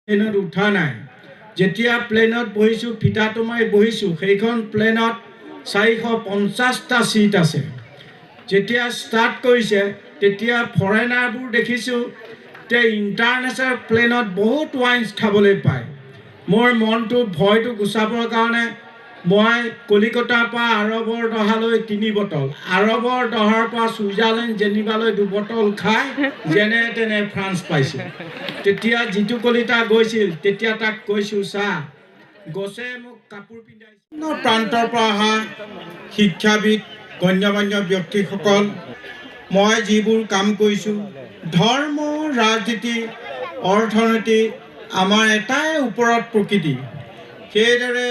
প্লেনত উঠা নাই। যেতিয়া প্লেনত বহিছোঁ, ফিটাটো মাৰি বহিছোঁ, সেইখন প্লেনত 450টা ছিট আছে। যেতিয়া ষ্টাৰ্ট কৰিছে তেতিয়া ফৰেনাৰবোৰ দেখিছোঁ তে ইণ্টাৰনেশ্যনেল প্লেনত বহুত ৱাইনছ খাবলৈ পায়। মোৰ মনটো ভয়টো গুচাবৰ কাৰণে মই কলিকতাৰ পৰা আৰবৰ দহালৈ 3 বটল, আৰবৰ দহাৰ পৰা ছুইজাৰলেণ্ড জেনিভালৈ 2 বটল খাই যেনে তেনে ফ্ৰান্স পাইছোঁ। তেতিয়া যিটো কলিতা গৈছিল তেতিয়া তাক কৈছোঁ, চা গছে মোক কাপোৰ পিন্ধাইছিল। প্ৰান্তৰ পৰা অহা শিক্ষাবিদ গণ্যমান্য ব্যক্তিসকল, মই যিবোৰ কাম কৰিছোঁ, ধৰ্ম, ৰাজনীতি, অৰ্থনীতি আমাৰ এটাই ওপৰত প্ৰকৃতি। সেইদৰে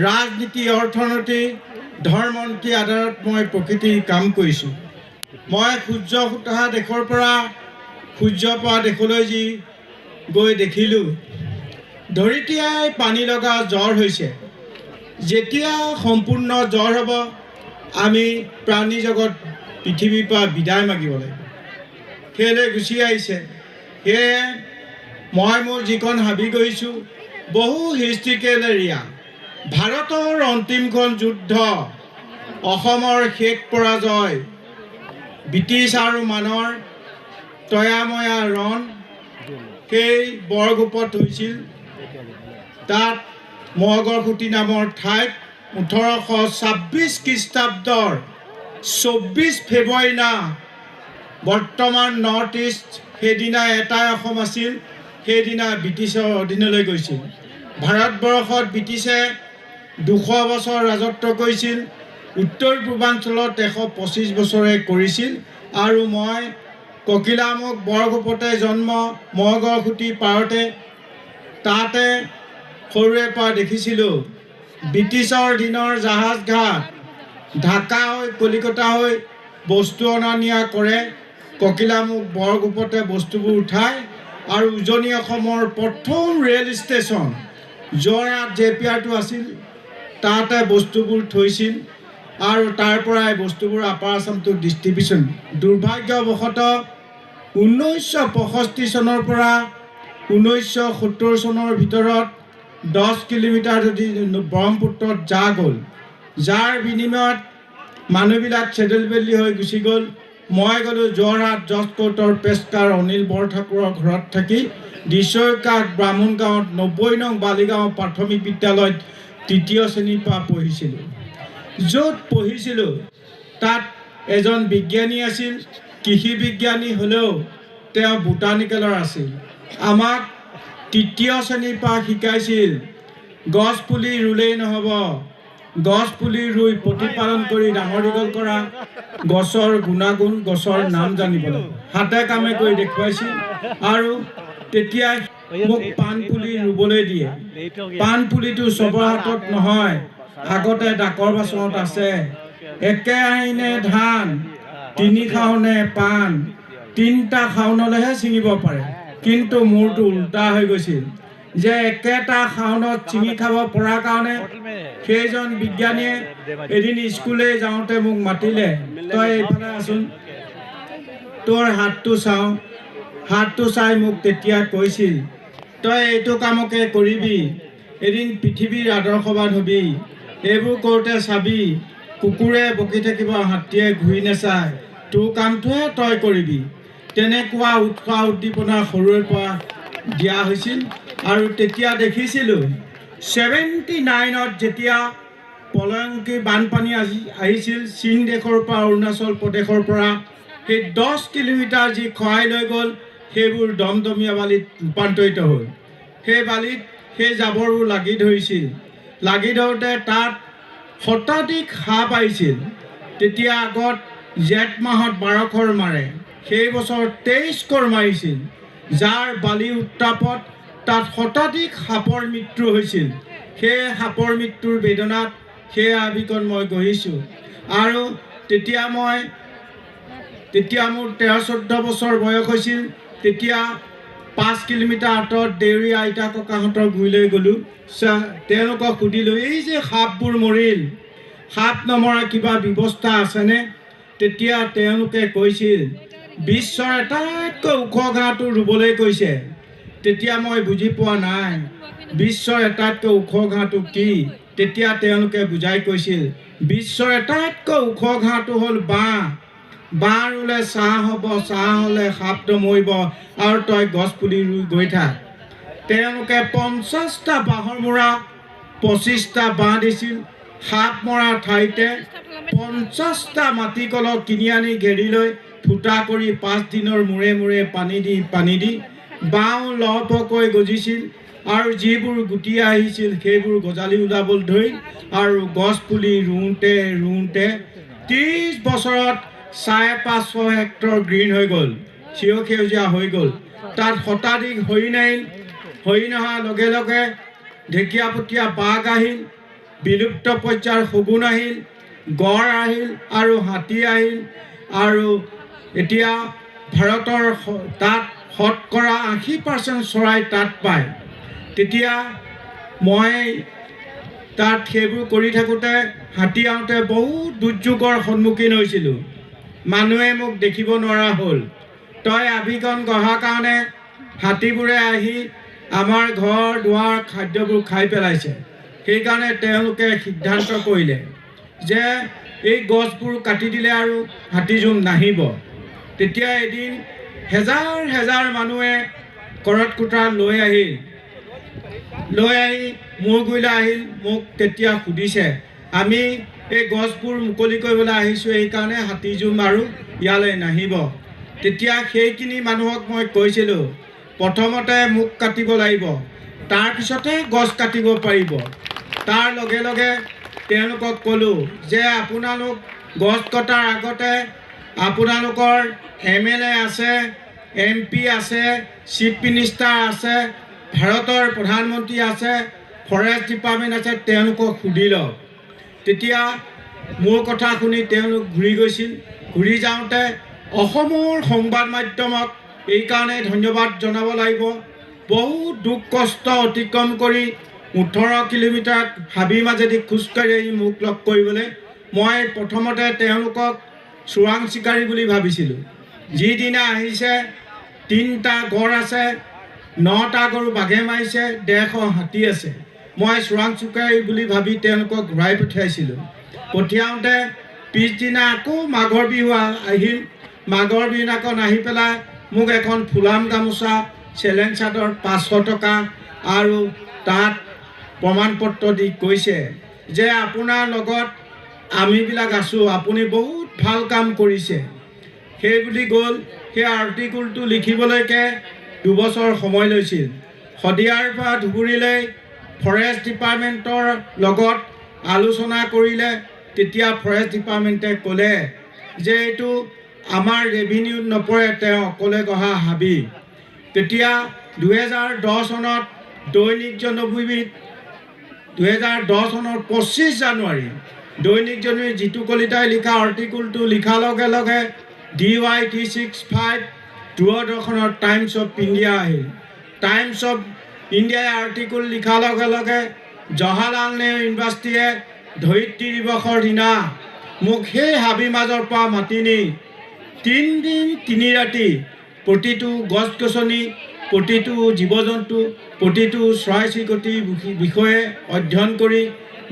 ৰাজনীতি, অৰ্থনীতি, ধৰ্মনীতি আধাৰত মই প্ৰকৃতিৰ কাম কৰিছোঁ। মই সূৰ্য ফুটা দেশৰ পৰা সূৰ্য পৰা দেশলৈ যি গৈ দেখিলোঁ, ধৰিত্ৰীয়াই পানী লগা জ্বৰ হৈছে। যেতিয়া সম্পূৰ্ণ জ্বৰ হ'ব, আমি প্ৰাণী জগত পৃথিৱীৰ পৰা বিদায় মাগিব লাগিব। সেয়েলৈ গুচি আহিছে। সেয়ে মই মোৰ যিখন হাবি কৰিছোঁ, বহু হিষ্ট্ৰিকেল এৰিয়া, ভাৰতৰ অন্তিমখন যুদ্ধ, অসমৰ শেষ পৰাজয়, ব্ৰিটিছ আৰু মানৰ তয়াময়া ৰণ, সেই বৰগোপত হৈছিল। তাত মগৰখুটি নামৰ ঠাইত 1826 খ্ৰীষ্টাব্দৰ 24 ফেব্ৰুৱাৰী না বৰ্তমান নৰ্থ ইষ্ট, সেইদিনা এটাই অসম আছিল, সেইদিনা ব্ৰিটিছৰ অধীনলৈ গৈছিল। ভাৰতবৰ্ষত ব্ৰিটিছে 200 বছৰ ৰাজত্ব কৰিছিল, উত্তৰ পূৰ্বাঞ্চলত 125 বছৰে কৰিছিল। আৰু মই ককিলামুখ বৰগোপতে জন্ম, মগৰখুটি পাৰতে, তাতে সৰুৰে পৰা দেখিছিলোঁ ব্ৰিটিছৰ দিনৰ জাহাজ ঘাট, ঢাকা হৈ কলিকতা হৈ বস্তু অনা নিয়া কৰে। ককিলামুখ বৰগোপতে বস্তুবোৰ উঠায় আৰু উজনি অসমৰ প্ৰথম ৰেল ষ্টেচন যোৰহাট জেপিয়াৰটো আছিল, তাতে বস্তুবোৰ থৈছিল আৰু তাৰ পৰাই বস্তুবোৰ আপাৰ আছামটো ডিষ্ট্ৰিবিউশ্যন। দুৰ্ভাগ্যবশতঃ 1965 চনৰ পৰা 1970 চনৰ ভিতৰত 10 কিলোমিটাৰ যদি ব্ৰহ্মপুত্ৰত জাহ গ'ল, যাৰ বিনিময়ত মানুহবিলাক চেডেল বেলি হৈ গুচি গ'ল। মই গ'লোঁ যোৰহাট জজ কোৰ্টৰ পেছকাৰ অনিল বৰঠাকুৰৰ ঘৰত থাকি দিছৈকাক ব্ৰাহ্মণ গাঁৱত 90 নং বালিগাঁও প্ৰাথমিক বিদ্যালয়ত 3য় শ্ৰেণীৰ পৰা পঢ়িছিলোঁ। য'ত পঢ়িছিলোঁ তাত এজন বিজ্ঞানী আছিল, কৃষি বিজ্ঞানী হ'লেও তেওঁ বোটানিকেলৰ আছিল। আমাক 3য় শ্ৰেণীৰ পৰা শিকাইছিল, গছ পুলি ৰুলেই নহ'ব, গছ পুলি ৰুই প্ৰতিপালন কৰি ডাঙৰ দীঘল কৰা, গছৰ গুণাগুণ, গছৰ নাম জানিব লাগে, হাতে কামে কৰি দেখুৱাইছিল। আৰু তেতিয়া মোক পাণ পুলি ৰুবলৈ দিয়ে। পাণ পুলিটো চবৰ হাতত নহয়, আগতে ডাকৰ বাচনত আছে। একে আহিনে ধান, 3 খাওনে পাণ, 3টা খাওনলৈহে ছিঙিব পাৰে। কিন্তু মোৰটো উল্টা হৈ গৈছিল যে একেটা খাওনত ছিঙি খাব পৰাৰ কাৰণে সেইজন বিজ্ঞানীয়ে এদিন স্কুললৈ যাওঁতে মোক মাতিলে, তই এইফালে আছোন, তোৰ হাতটো চাওঁ। হাতটো চাই মোক তেতিয়া কৈছিল, তই এইটো কামকে কৰিবি, এদিন পৃথিৱীৰ আদৰ্শবান হবি। এইবোৰ কৰোঁতে চাবি কুকুৰে বকি থাকিব, হাতীয়ে ঘূৰি নাচায়, তোৰ কামটোহে তই কৰিবি। তেনেকুৱা উৎসাহ উদ্দীপনা সৰুৰে পৰা দিয়া হৈছিল। আৰু তেতিয়া দেখিছিলোঁ 79ত যেতিয়া প্ৰলয়ংকী বানপানী আহিছিল চীন দেশৰ পৰা, অৰুণাচল প্ৰদেশৰ পৰা, সেই 10 কিলোমিটাৰ যি খহাই লৈ গ'ল, সেইবোৰ দমদমীয়া বালিত ৰূপান্তৰিত হ'ল। সেই বালিত সেই জাবৰবোৰ লাগি ধৰিছিল। লাগি ধৰোঁতে তাত শতাধিক সাপ আহিছিল। তেতিয়া আগত জেঠ মাহত 12 খৰ মাৰে, সেই বছৰ 23 খৰ মাৰিছিল, যাৰ বালিৰ উত্তাপত তাত শতাধিক সাপৰ মৃত্যু হৈছিল। সেই সাপৰ মৃত্যুৰ বেদনাত সেই আবিকণ মই গঢ়িছোঁ। আৰু তেতিয়া মোৰ 13-14 বছৰ বয়স হৈছিল। তেতিয়া 5 কিলোমিটাৰ আঁতৰত দেউৰী আইতা ককাহঁতৰ গুৰিলৈ গ'লোঁ। তেওঁলোকক সুধিলোঁ, এই যে সাপবোৰ মৰিল, সাপ নমৰা কিবা ব্যৱস্থা আছেনে? তেতিয়া তেওঁলোকে কৈছিল, বিশ্বৰ আটাইতকৈ ওখ ঘাঁহটো ৰুবলৈ কৈছে, তেতিয়া মই বুজি পোৱা নাই বিশ্বৰ আটাইতকৈ ওখ ঘাঁহটো কি। তেতিয়া তেওঁলোকে বুজাই কৈছিল বিশ্বৰ আটাইতকৈ ওখ ঘাঁহটো হ'ল বাঁহ। বাঁহ ৰুলে ছাঁ হ'ব, ছাঁ হ'লে সাপ নমৰিব আৰু তই গছ পুলি ৰুই গৈ থাক। তেওঁলোকে 50টা বাঁহৰ মূৰা 25টা বাঁহ দিছিল। সাপ মৰা ঠাইতে 50টা মাটি কলহ কিনি আনি ঘেৰি লৈ ফুটা কৰি 5 দিনৰ মূৰে মূৰে পানী দি বাঁহ লহপহকৈ গজিছিল আৰু যিবোৰ গুটি আহিছিল সেইবোৰ গজালি ওলাবলৈ ধৰিল আৰু গছ পুলি ৰুওঁতে 30 বছৰত 550 হেক্টৰ গ্ৰীণ হৈ গ'ল, সেউজীয়া হৈ গ'ল। তাত শতাধিক হৰিণ আহিল। হৰিণ অহাৰ লগে লগে ঢেকীয়াপতীয়া বাঘ আহিল, বিলুপ্ত পৰ্যায়ৰ শগুন আহিল, গড় আহিল আৰু হাতী আহিল। আৰু এতিয়া ভাৰতৰ তাত শতকৰা 80% চৰাই তাত পায়। তেতিয়া মই তাত সেইবোৰ কৰি থাকোঁতে হাতী আহোঁতে বহুত দুৰ্যোগৰ সন্মুখীন হৈছিলোঁ। মানুহে মোক দেখিব নোৱাৰা হ'ল। তই আভিকণ গঢ়াৰ কাৰণে হাতীবোৰে আহি আমাৰ ঘৰ দুৱাৰ খাদ্যবোৰ খাই পেলাইছে। সেইকাৰণে তেওঁলোকে সিদ্ধান্ত কৰিলে যে এই গছবোৰ কাটি দিলে আৰু হাতীজোম নাহিব। তেতিয়া এদিন হেজাৰ মানুহে কৰত কুটাৰ লৈ আহি মোৰ গুৰিলৈ আহিল। মোক তেতিয়া সুধিছে আমি এই গছবোৰ মুকলি কৰিবলৈ আহিছোঁ, এইকাৰণে হাতীজোম আৰু ইয়ালৈ নাহিব। তেতিয়া সেইখিনি মানুহক মই কৈছিলোঁ প্ৰথমতে মোক কাটিব লাগিব, তাৰপিছতে গছ কাটিব পাৰিব। তাৰ লগে লগে তেওঁলোকক ক'লোঁ যে আপোনালোক গছ কটাৰ আগতে আপোনালোকৰ MLA আছে, MP আছে, চিফ মিনিষ্টাৰ আছে, ভাৰতৰ প্ৰধানমন্ত্ৰী আছে, ফৰেষ্ট ডিপাৰ্টমেণ্ট আছে, তেওঁলোকক সুধি লওক। তেতিয়া মোৰ কথা শুনি তেওঁলোক ঘূৰি গৈছিল। ঘূৰি যাওঁতে অসমৰ সংবাদ মাধ্যমক এইকাৰণে ধন্যবাদ জনাব লাগিব। বহুত দুখ কষ্ট অতিক্ৰম কৰি 18 কিলোমিটাৰ হাবিৰ মাজেদি খোজকাঢ়ি আহি মোক লগ কৰিবলৈ। মই প্ৰথমতে তেওঁলোকক চোৰাং চিকাৰী বুলি ভাবিছিলোঁ। যিদিনা আহিছে 3টা গড় আছে, 9টা গৰু বাঘে মাৰিছে, 150 হাতী আছে। মই চোৰাং চিকাৰী বুলি ভাবি তেওঁলোকক ঘূৰাই পঠিয়াইছিলোঁ। পঠিয়াওঁতে পিছদিনা আকৌ মাঘৰ বিহু আহিল। মাঘৰ বিহুদিনাখন আহি পেলাই মোক এখন ফুলাম গামোচা, চেলেং চাদৰ 500 টকা আৰু তাত প্ৰমাণপত্ৰ দি কৈছে যে আপোনাৰ লগত আমিবিলাক আছোঁ, আপুনি বহুত ভাল কাম কৰিছে। সেই বুলি গ'ল। সেই আৰ্টিকুলটো লিখিবলৈকে 2 বছৰ সময় লৈছিল। শদিয়াৰ পৰা ধুবুৰীলৈ ফৰেষ্ট ডিপাৰ্টমেণ্টৰ লগত আলোচনা কৰিলে। তেতিয়া ফৰেষ্ট ডিপাৰ্টমেণ্টে ক'লে যে এইটো আমাৰ ৰেভিনিউত নপৰে, তেওঁ অকলে গঢ়া হাবি। তেতিয়া 2010 চনত দৈনিক জনভূমিত 2010 চনৰ 25 জানুৱাৰী দৈনিক জনভূমি জিতু কলিতাই লিখা আৰ্টিকুলটো লিখাৰ লগে লগে DY 365 দূৰদৰ্শনৰ টাইমছ অফ ইণ্ডিয়া আহিল। টাইমছ অফ ইণ্ডিয়াই আৰ্টিকুল লিখাৰ লগে লগে জৱাহৰলাল নেহৰু ইউনিভাৰ্চিটিয়ে ধৰিত্ৰী দিৱসৰ দিনা মোক সেই হাবিৰ মাজৰ পৰা মাতি নি 3 দিন 3 ৰাতি প্ৰতিটো গছ গছনি, প্ৰতিটো জীৱ জন্তু, প্ৰতিটো চৰাই চিৰিকটিৰ বিষয়ে অধ্যয়ন কৰি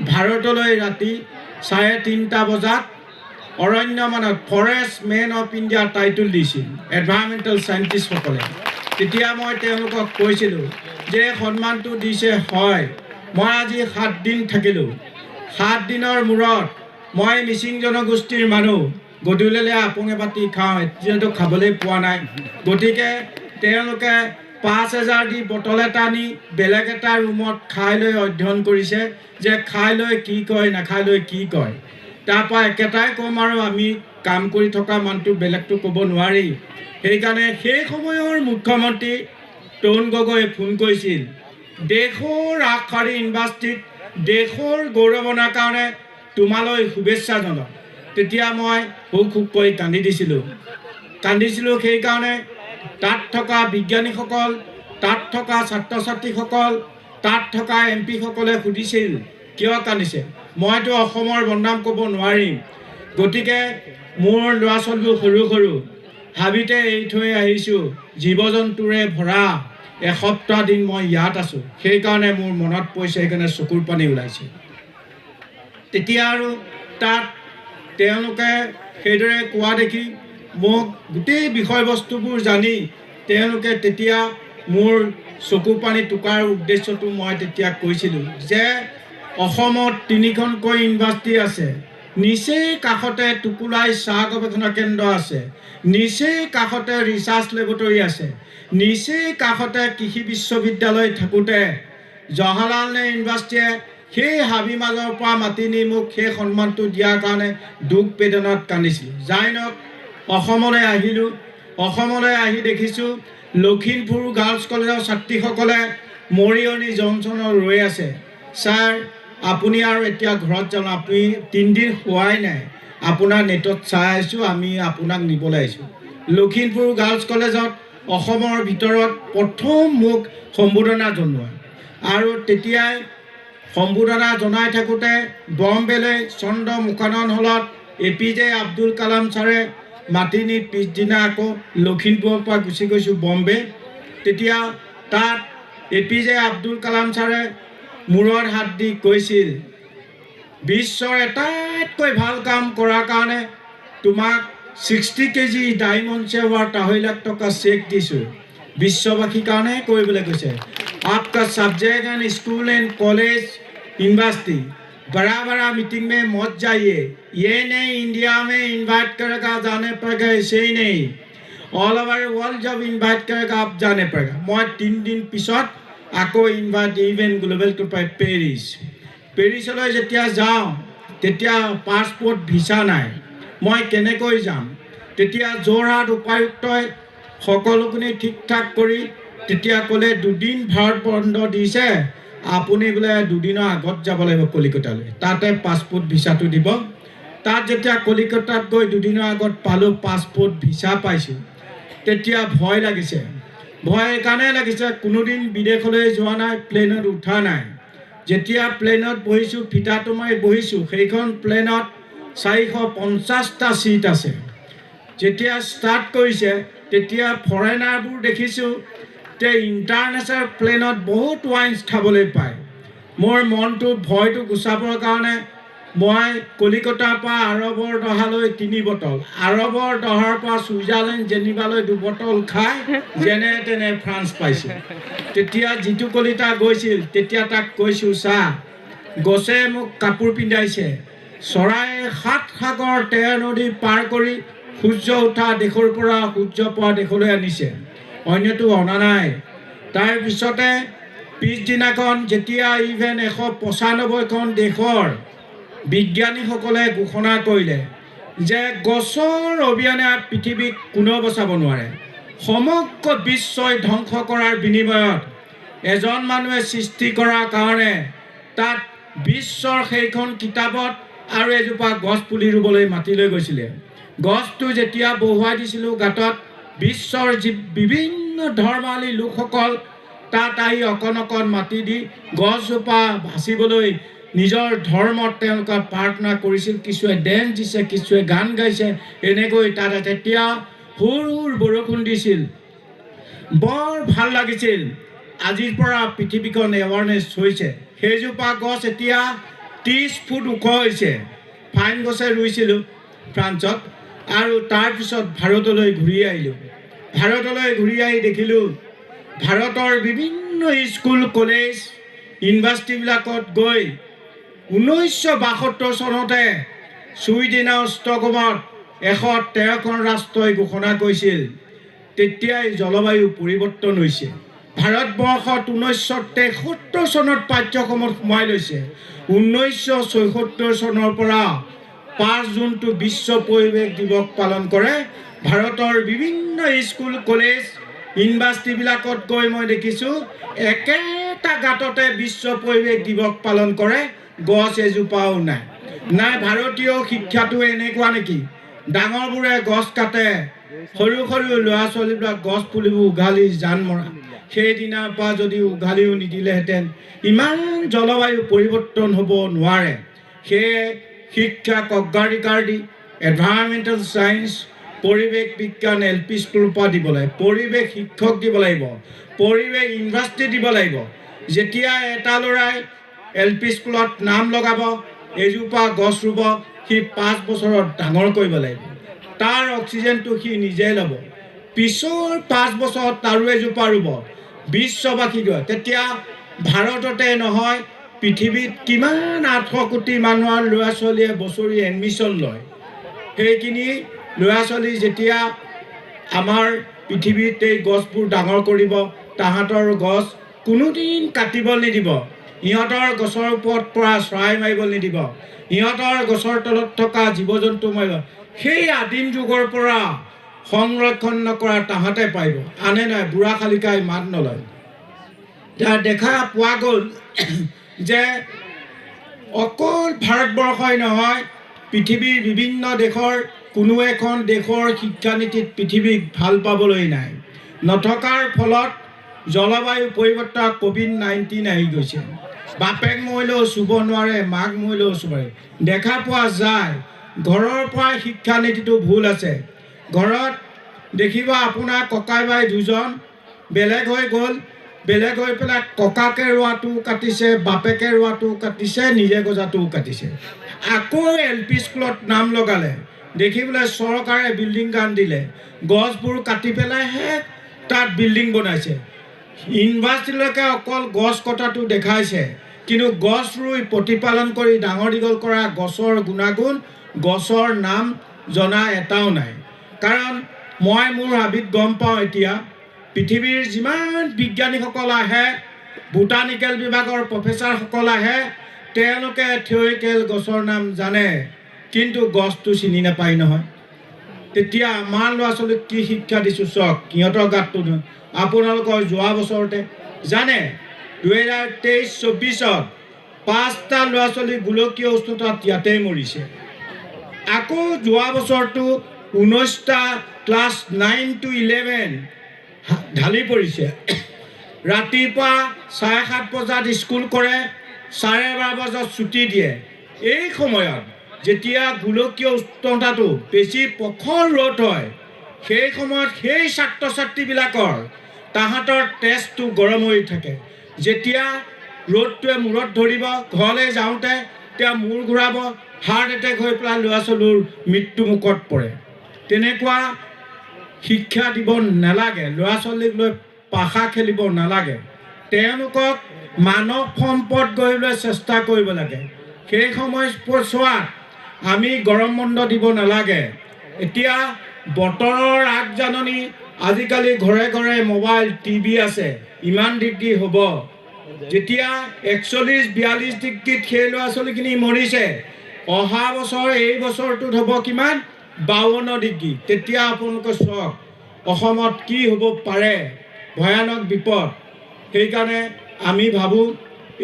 ভাৰতলৈ ৰাতি 3:30 বজাত অৰণ্যমানত forest man of India title দিছিল এনভাইৰনমেণ্টেল চাইণ্টিষ্টসকলে। তেতিয়া মই তেওঁলোকক কৈছিলোঁ যে সন্মানটো দিছে হয়। মই আজি 7 দিন থাকিলোঁ। 7 দিনৰ মূৰত মই মিচিং জনগোষ্ঠীৰ মানুহ, গধূলিলৈ আপোঙে পাতি খাওঁ, এতিয়াতো খাবলৈ পোৱা নাই। গতিকে তেওঁলোকে 5000 দি বটল এটা আনি বেলেগ এটা ৰুমত খাই লৈ অধ্যয়ন কৰিছে যে খাই লৈ কি কয়, নাখাই লৈ কি কয়। তাৰপৰা একেটাই ক'ম আৰু আমি কাম কৰি থকা মানুহটো বেলেগটো ক'ব নোৱাৰি। সেইকাৰণে সেই সময়ৰ মুখ্যমন্ত্ৰী তৰুণ গগৈয়ে ফোন কৰিছিল দেশৰ আগশাৰী ইউনিভাৰ্চিটিত দেশৰ গৌৰৱ অনাৰ কাৰণে তোমালৈ শুভেচ্ছা জনাওঁ। তেতিয়া মই হুক কৰি কান্দিছিলোঁ। সেইকাৰণে তাত থকা বিজ্ঞানীসকল, তাত থকা ছাত্ৰ ছাত্ৰীসকল, তাত থকা MP সকলে সুধিছিল কিয় কান্দিছে। মইতো অসমৰ বদনাম ক'ব নোৱাৰিম। গতিকে মোৰ ল'ৰা ছোৱালীবোৰ সৰু হাবিতে এৰি থৈ আহিছোঁ, জীৱ জন্তুৰে ভৰা। এসপ্তাহ দিন মই ইয়াত আছোঁ, সেইকাৰণে মোৰ মনত পৰিছে, সেইকাৰণে চকুৰ পানী ওলাইছে। তেতিয়া আৰু তাত তেওঁলোকে সেইদৰে কোৱা দেখি মোক গোটেই বিষয়বস্তুবোৰ জানি তেওঁলোকে তেতিয়া মোৰ চকু পানী টুকাৰ উদ্দেশ্যটো মই তেতিয়া কৈছিলোঁ যে অসমত 3খনকৈ ইউনিভাৰ্চিটি আছে, নিচেই কাষতে টুকুলাই চাহ গৱেষণা কেন্দ্ৰ আছে, নিচেই কাষতে ৰিচাৰ্চ লেবৰেটৰী আছে, নিচেই কাষতে কৃষি বিশ্ববিদ্যালয় থাকোঁতে জৱাহৰলাল নেহৰু ইউনিভাৰ্চিটিয়ে সেই হাবি মাজৰ পৰা মাতি নি মোক সেই সন্মানটো দিয়াৰ কাৰণে দুখ বেদনাত কান্দিছিলোঁ। যাই নহওক অসমলৈ আহিলোঁ। অসমলৈ আহি দেখিছোঁ লখিমপুৰ গাৰ্লছ কলেজৰ ছাত্ৰীসকলে মৰিয়নি জংচনত ৰৈ আছে। ছাৰ আপুনি আৰু এতিয়া ঘৰত যাওঁ, আপুনি 3 দিন খোৱাই নাই, আপোনাৰ নেটত চাই আছোঁ, আমি আপোনাক নিবলৈ আহিছোঁ। লখিমপুৰ গাৰ্লছ কলেজত অসমৰ ভিতৰত প্ৰথম মোক সম্বোধনা জনোৱা, আৰু তেতিয়াই সম্বোধনা জনাই থাকোঁতে বম্বেলৈ চন্দ্ৰ মুখানন হলত APJ আব্দুল কালাম ছাৰে মাতি নি পিছদিনা আকৌ লখিমপুৰৰ পৰা গুচি গৈছোঁ বম্বে। তেতিয়া তাত APJ আব্দুল কালাম ছাৰে মূৰত হাত দি কৈছিল, বিশ্বৰ আটাইতকৈ ভাল কাম কৰাৰ কাৰণে তোমাক 60 কেজি ডায়মণ্ড চেৱাৰ 2.5 লাখ টকা চেক দিছোঁ, বিশ্ববাসীৰ কাৰণে কৰিবলৈ কৈছে। आपका subject and school and college university बड़ा बड़ा मीटिंग में मत जाइए, ये नहीं इंडिया में इन्वाइट करेगा जाने पड़ेगा, ऐसे ही नहीं ऑल ओवर वर्ल्ड जब इन्वाइट करेगा आप जाने पड़ेगा। मैं 3 दिन पिছত আকৌ invite event global to Paris. পেৰিছলৈ যেতিয়া যাওঁ তেতিয়া পাছপোৰ্ট ভিছা নাই, মই কেনেকৈ যাম? তেতিয়া যোৰহাট উপায়ুক্তই সকলোখিনি ঠিক ঠাক কৰি তেতিয়া ক'লে 2 দিন ভাৰত বন্ধ দিছে, আপুনি বোলে 2 দিনৰ আগত যাব লাগিব কলিকতালৈ, তাতে পাছপোৰ্ট ভিছাটো দিব। তাত যেতিয়া কলিকতাত গৈ 2 দিনৰ আগত পালোঁ, পাছপোৰ্ট ভিছা পাইছোঁ, তেতিয়া ভয় লাগিছে। ভয় এইকাৰণে লাগিছে, কোনোদিন বিদেশলৈ যোৱা নাই, প্লেনত উঠা নাই। যেতিয়া প্লেনত বহিছোঁ, ফিটাটো মাৰি বহিছোঁ, সেইখন প্লেনত 450টা ছিট আছে। যেতিয়া ষ্টাৰ্ট কৰিছে তেতিয়া ফৰেনাৰবোৰ দেখিছোঁ তে ইণ্টাৰনেশ্যনেল প্লেনত বহুত ৱাইনছ খাবলৈ পায়। মোৰ মনটো ভয়টো গুচাবৰ কাৰণে মই কলিকতাৰ পৰা আৰবৰ দহালৈ 3 বটল, আৰবৰ দহাৰ পৰা ছুইজাৰলেণ্ড জেনিভালৈ 2 বটল খাই যেনে তেনে ফ্ৰান্স পাইছোঁ। তেতিয়া যিটো কলিতা গৈছিল তেতিয়া তাক কৈছোঁ, চা গছে মোক কাপোৰ পিন্ধাইছে, চৰাই 7 সাগৰ 13 নদী পাৰ কৰি সূৰ্য উঠা দেশৰ পৰা সূৰ্য পোৱা দেশলৈ আনিছে, অন্যটো অনা নাই। তাৰপিছতে পিছদিনাখন যেতিয়া ইভেন 195খন দেশৰ বিজ্ঞানীসকলে ঘোষণা কৰিলে যে গছৰ অবিহনে পৃথিৱীক কোনেও বচাব নোৱাৰে, সমগ্ৰ বিশ্বই ধ্বংস কৰাৰ বিনিময়ত এজন মানুহে সৃষ্টি কৰাৰ কাৰণে তাত বিশ্বৰ সেইখন কিতাপত আৰু এজোপা গছ পুলি ৰুবলৈ মাতি লৈ গৈছিলে। গছটো যেতিয়া বহুৱাই দিছিলোঁ গাঁতত, বিশ্বৰ বিভিন্ন ধৰ্মাৱলী লোকসকল তাত আহি অকণ অকণ মাটি দি গছজোপা বাচিবলৈ নিজৰ ধৰ্মত তেওঁলোকে প্ৰাৰ্থনা কৰিছিল। কিছুৱে ডেন্স দিছে, কিছুৱে গান গাইছে, এনেকৈ তাত তেতিয়া সুৰ সুৰ বৰষুণ দিছিল, বৰ ভাল লাগিছিল। আজিৰ পৰা পৃথিৱীখন এৱাৰনেছ হৈছে। সেইজোপা গছ এতিয়া 30 ফুট ওখ হৈছে। ফাইন গছে ৰুইছিলোঁ ফ্ৰান্সত, আৰু তাৰপিছত ভাৰতলৈ ঘূৰি আহিলোঁ। ভাৰতলৈ ঘূৰি আহি দেখিলোঁ ভাৰতৰ বিভিন্ন স্কুল কলেজ ইউনিভাৰ্চিটিবিলাকত গৈ 1972 চনতে ছুইডেনৰ ষ্টকহোমত 113খন ৰাষ্ট্ৰই ঘোষণা কৰিছিল, তেতিয়াই জলবায়ু পৰিৱৰ্তন হৈছে। ভাৰতবৰ্ষত 1973 চনত পাঠ্যক্ৰমত সোমাই লৈছে। 1974 চনৰ পৰা 5 জুনটো বিশ্ব পৰিৱেশ দিৱস পালন কৰে। ভাৰতৰ বিভিন্ন স্কুল কলেজ ইউনিভাৰ্চিটিবিলাকত গৈ মই দেখিছোঁ একেটা গাঁততে বিশ্ব পৰিৱেশ দিৱস পালন কৰে, গছ এজোপাও নাই। নাই ভাৰতীয় শিক্ষাটো এনেকুৱা নেকি? ডাঙৰবোৰে গছ কাটে, সৰু সৰু ল'ৰা ছোৱালীবিলাক গছ পুলিবোৰ উঘালি জান মৰা। সেইদিনাৰ পৰা যদি উঘালিও নিদিলেহেঁতেন ইমান জলবায়ু পৰিৱৰ্তন হ'ব নোৱাৰে। সেয়ে শিক্ষাক অগ্ৰাধিকাৰ দি এনভাইৰনমেণ্টেল ছায়েন্স পৰিৱেশ বিজ্ঞান LP স্কুলৰ পৰা দিব লাগিব, পৰিৱেশ শিক্ষক দিব লাগিব, পৰিৱেশ ইউনিভাৰ্চিটি দিব লাগিব। যেতিয়া এটা ল'ৰাই LP স্কুলত নাম লগাব, এজোপা গছ ৰুব, সি 5 বছৰত ডাঙৰ কৰিব লাগিব। তাৰ অক্সিজেনটো সি নিজে ল'ব, পিছৰ 5 বছৰত তাৰো এজোপা ৰুব, বিশ্ববাসী দিব। তেতিয়া ভাৰততে নহয়, পৃথিৱীত কিমান 800 কোটি মানুহৰ ল'ৰা ছোৱালীয়ে বছৰি এডমিশ্যন লয়। সেইখিনি ল'ৰা ছোৱালী যেতিয়া আমাৰ পৃথিৱীত এই গছবোৰ ডাঙৰ কৰিব, তাহাঁতৰ গছ কোনোদিন কাটিব নিদিব, সিহঁতৰ গছৰ ওপৰত পৰা চৰাই মাৰিব নিদিব, সিহঁতৰ গছৰ তলত থকা জীৱ জন্তু মাৰিব। সেই আদিম যুগৰ পৰা সংৰক্ষণ নকৰা তাহাঁতে পাৰিব, আনে নাই। বুঢ়া শালিকাই মাত নলয়। এতিয়া দেখা পোৱা গ'ল যে অকল ভাৰতবৰ্ষই নহয়, পৃথিৱীৰ বিভিন্ন দেশৰ কোনো এখন দেশৰ শিক্ষানীতিত পৃথিৱীক ভাল পাবলৈ নাই। নথকাৰ ফলত জলবায়ু পৰিৱৰ্তন COVID-19 আহি গৈছে। বাপেক মৰিলেও চুব নোৱাৰে, মাক মৰিলেও চুব নোৱাৰে। দেখা পোৱা যায় ঘৰৰ পৰাই শিক্ষানীতিটো ভুল আছে। ঘৰত দেখিবা আপোনাৰ ককাই ভাই দুজন বেলেগ হৈ গ'ল, বেলেগ হৈ পেলাই ককাকে ৰোৱাটোও কাটিছে, বাপেকে ৰোৱাটোও কাটিছে, নিজে গজাটোও কাটিছে। আকৌ LP স্কুলত নাম লগালে, দেখিবলৈ চৰকাৰে বিল্ডিং গান দিলে, গছবোৰ কাটি পেলাইহে তাত বিল্ডিং বনাইছে। ইউনিভাৰ্চিটিলৈকে অকল গছ কটাটো দেখাইছে, কিন্তু গছ ৰুই প্ৰতিপালন কৰি ডাঙৰ দীঘল কৰা গছৰ গুণাগুণ, গছৰ নাম জনা এটাও নাই। কাৰণ মই মোৰ হাবিত গম পাওঁ, এতিয়া পৃথিৱীৰ যিমান বিজ্ঞানীসকল আহে, বোটানিকেল বিভাগৰ প্ৰফেচাৰসকল আহে, তেওঁলোকে থিয়ৰিকেল গছৰ নাম জানে, কিন্তু গছটো চিনি নাপায় নহয়। তেতিয়া আমাৰ ল'ৰা ছোৱালীক কি শিক্ষা দিছোঁ চাওক, সিহঁতৰ গাতটো আপোনালোকৰ যোৱা বছৰতে জানে 2023-24ত 5টা ল'ৰা ছোৱালী গোলকীয় উষ্ণতাত ইয়াতেই মৰিছে। আকৌ যোৱা বছৰটো 19টা ক্লাছ 9 to 11 ঢালি পৰিছে। ৰাতিপুৱা 7:30 বজাত স্কুল কৰে, 12:30 বজাত ছুটি দিয়ে। এই সময়ত যেতিয়া গোলকীয় উষ্ণতাটো বেছি প্ৰখৰ ৰ'দ হয়, সেই সময়ত সেই ছাত্ৰ ছাত্ৰীবিলাকৰ তাহাঁতৰ তেজটো গৰম হৈ থাকে। যেতিয়া ৰ'দটোৱে মূৰত ধৰিব, ঘৰলৈ যাওঁতে তেওঁ মূৰ ঘূৰাব, হাৰ্ট এটেক হৈ পেলাই ল'ৰা ছোৱালীৰ মৃত্যুমুখত পৰে। তেনেকুৱা শিক্ষা দিব নালাগে, ল'ৰা ছোৱালীক লৈ পাশা খেলিব নালাগে। তেওঁলোকক মানৱ সম্পদ গঢ়িবলৈ চেষ্টা কৰিব লাগে। সেই সময়ছোৱাত আমি গৰম বন্ধ দিব নালাগে। এতিয়া বতৰৰ আগজাননী, আজিকালি ঘৰে ঘৰে মোবাইল টিভি আছে, ইমান ডিগ্ৰী হ'ব। যেতিয়া 41-42 ডিগ্ৰীত সেই ল'ৰা ছোৱালীখিনি মৰিছে, অহা বছৰ এই বছৰটোত হ'ব কিমান? 52 ডিগ্ৰী। তেতিয়া আপোনালোকে চাওক অসমত কি হ'ব পাৰে, ভয়ানক বিপদ। সেইকাৰণে আমি ভাবোঁ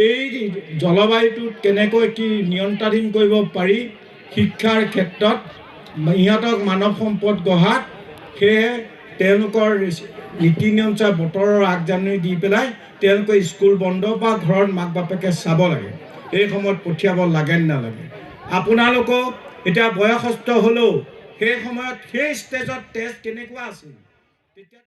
এই জলবায়ুটোত কেনেকৈ কি নিয়ন্ত্ৰণাধীন কৰিব পাৰি, শিক্ষাৰ ক্ষেত্ৰত ইহঁতক মানৱ সম্পদ গঢ়াত, সেয়ে তেওঁলোকৰ নীতি নিয়ম চাই বতৰৰ আগজাননী দি পেলাই তেওঁলোকে স্কুল বন্ধ বা ঘৰত মাক বাপেকে চাব লাগে, এই সময়ত পঠিয়াব লাগে নালাগে। আপোনালোকেও এতিয়া বয়সস্থ হ'লেও সেই সময়ত সেই ষ্টেজত তেজ কেনেকুৱা আছিল তেতিয়া